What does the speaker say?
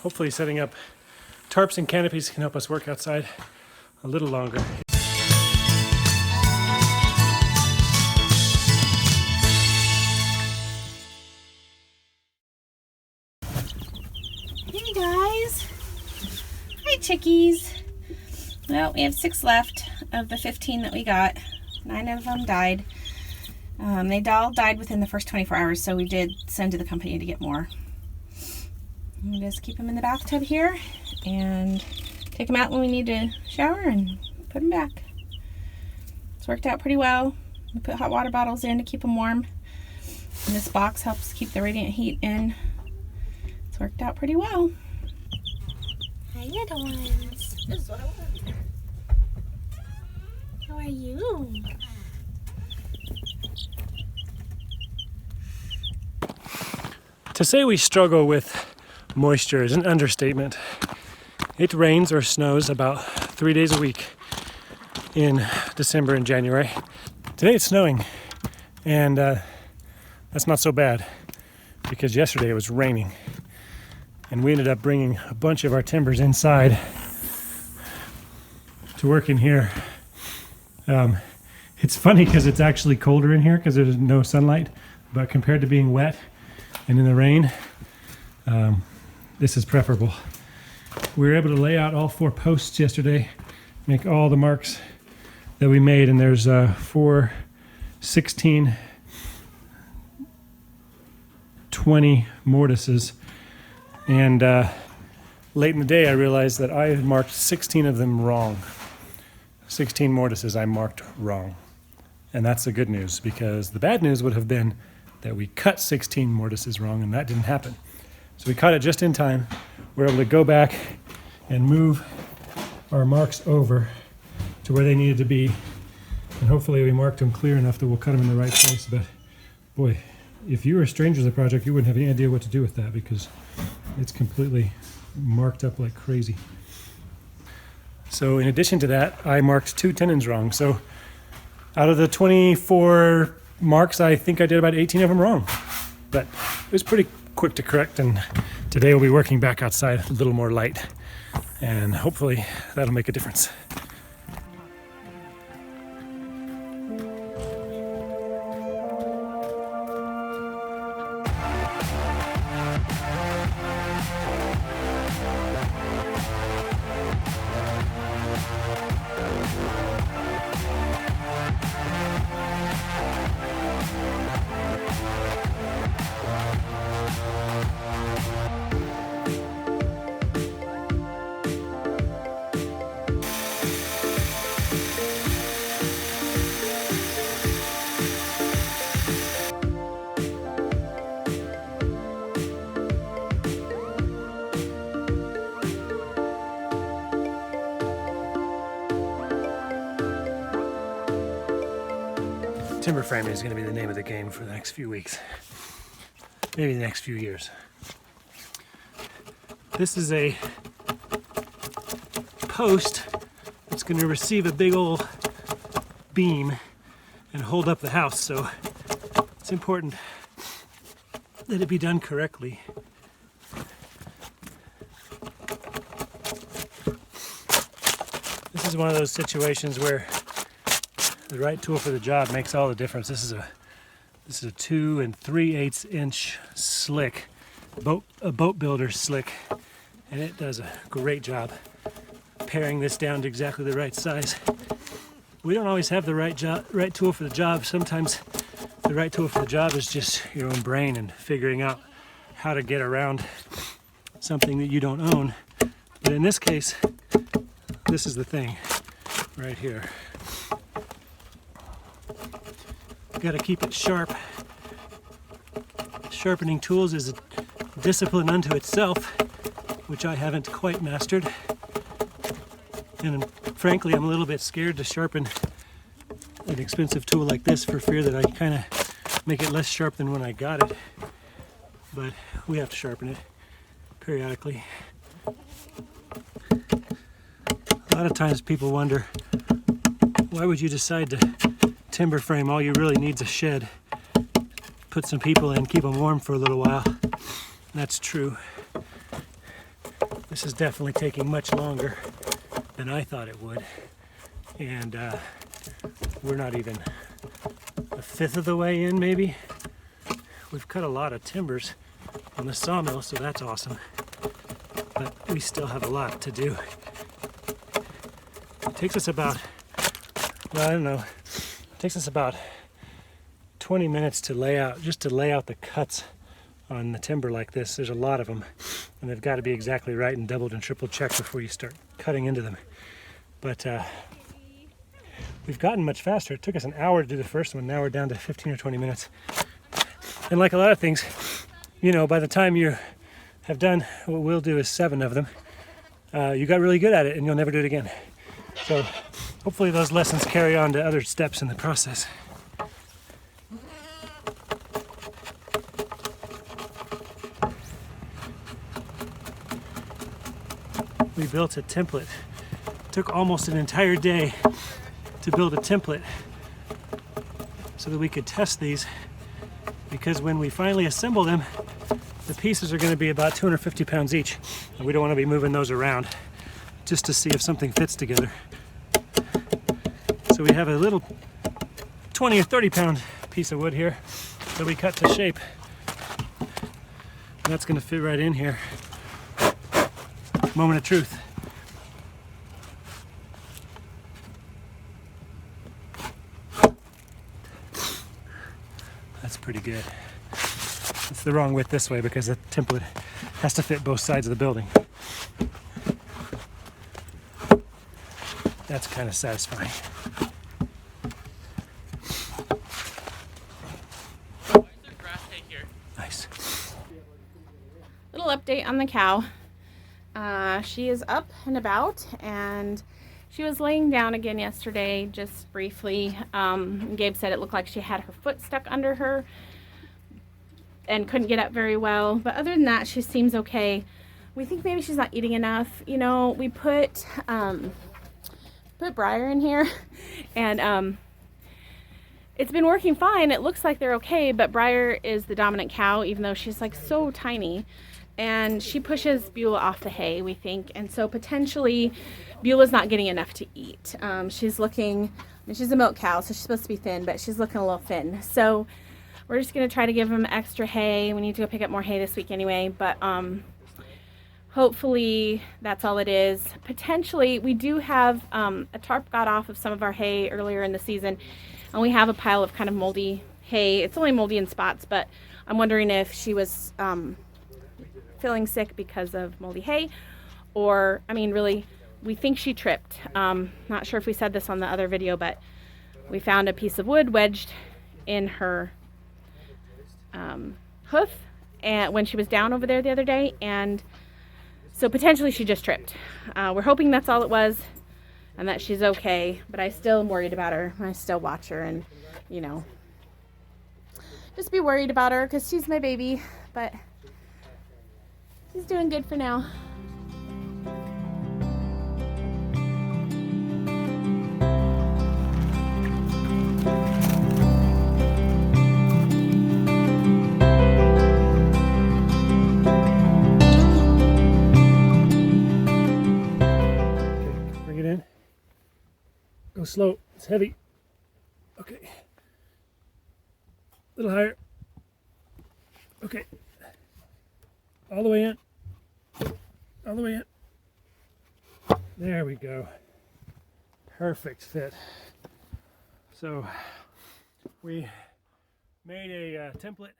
hopefully setting up tarps and canopies can help us work outside a little longer. Hey guys! Hi chickies! Well, we have 6 left of the 15 that we got. 9 of them died. They all died within the first 24 hours, so we did send to the company to get more. We just keep them in the bathtub here and take them out when we need to shower and put them back. It's worked out pretty well. We put hot water bottles in to keep them warm. And this box helps keep the radiant heat in. It's worked out pretty well. Hi, little ones. This is what I want. How are you? To say we struggle with moisture is an understatement. It rains or snows about 3 days a week in December and January. Today it's snowing, and that's not so bad because yesterday it was raining. And we ended up bringing a bunch of our timbers inside to work in here. It's funny because it's actually colder in here because there's no sunlight, but compared to being wet and in the rain, this is preferable. We were able to lay out all 4 posts yesterday, make all the marks that we made, and there's 4 16 20 mortises. And late in the day I realized that I had marked 16 of them wrong. 16 mortises I marked wrong. And that's the good news, because the bad news would have been that we cut 16 mortises wrong, and that didn't happen. So we caught it just in time. We were able to go back and move our marks over to where they needed to be. And hopefully we marked them clear enough that we'll cut them in the right place. But boy, if you were a stranger to the project, you wouldn't have any idea what to do with that because it's completely marked up like crazy. So in addition to that, I marked 2 tenons wrong. So out of the 24 marks, I think I did about 18 of them wrong. But it was pretty quick to correct, and today we'll be working back outside a little more light, and hopefully that'll make a difference. Timber framing is going to be the name of the game for the next few weeks, maybe the next few years. This is a post that's going to receive a big old beam and hold up the house, so it's important that it be done correctly. This is one of those situations where the right tool for the job makes all the difference. This is a 2 3/8 inch slick, a boat builder slick, and it does a great job paring this down to exactly the right size. We don't always have the right tool for the job. Sometimes the right tool for the job is just your own brain and figuring out how to get around something that you don't own. But in this case, this is the thing right here. Got to keep it sharp. Sharpening tools is a discipline unto itself, which I haven't quite mastered. And frankly, I'm a little bit scared to sharpen an expensive tool like this for fear that I kind of make it less sharp than when I got it. But we have to sharpen it periodically. A lot of times people wonder, why would you decide to timber frame? All you really need is a shed. Put some people in, keep them warm for a little while. And that's true. This is definitely taking much longer than I thought it would. And we're not even a fifth of the way in, maybe. We've cut a lot of timbers on the sawmill, so that's awesome. But we still have a lot to do. It takes us about, well, I don't know, it takes us about 20 minutes to lay out, just to lay out the cuts on the timber like this. There's a lot of them, and they've got to be exactly right and doubled and triple checked before you start cutting into them. But we've gotten much faster. It took us an hour to do the first one. Now we're down to 15 or 20 minutes. And like a lot of things, you know, by the time you have done what we'll do is 7 of them, you got really good at it and you'll never do it again. So hopefully those lessons carry on to other steps in the process. We built a template. It took almost an entire day to build a template so that we could test these, because when we finally assemble them, the pieces are going to be about 250 pounds each, and we don't want to be moving those around just to see if something fits together. So we have a little 20 or 30 pound piece of wood here that we cut to shape, and that's going to fit right in here. Moment of truth. That's pretty good. It's the wrong width this way because the template has to fit both sides of the building. That's kind of satisfying. Why is there grass hay here? Nice. Little update on the cow. She is up and about, and she was laying down again yesterday, just briefly. Gabe said it looked like she had her foot stuck under her and couldn't get up very well. But other than that, she seems okay. We think maybe she's not eating enough. You know, we put Briar in here, and it's been working fine. It looks like they're okay, but Briar is the dominant cow, even though she's like so tiny. And she pushes Beulah off the hay, we think. And so potentially Beulah's not getting enough to eat. She's looking, I mean, she's a milk cow, so she's supposed to be thin, but she's looking a little thin. So we're just going to try to give them extra hay. We need to go pick up more hay this week anyway, but hopefully that's all it is. Potentially, we do have a tarp got off of some of our hay earlier in the season, and we have a pile of kind of moldy hay. It's only moldy in spots, but I'm wondering if she was feeling sick because of moldy hay, or, I mean, really, we think she tripped. Not sure if we said this on the other video, but we found a piece of wood wedged in her hoof and when she was down over there the other day, and so potentially she just tripped. We're hoping that's all it was and that she's okay, but I still am worried about her. I still watch her and, you know, just be worried about her because she's my baby, but she's doing good for now. Okay, bring it in. Go slow. It's heavy. Okay. A little higher. Okay. All the way in. All the way in. There we go. Perfect fit. So we made a template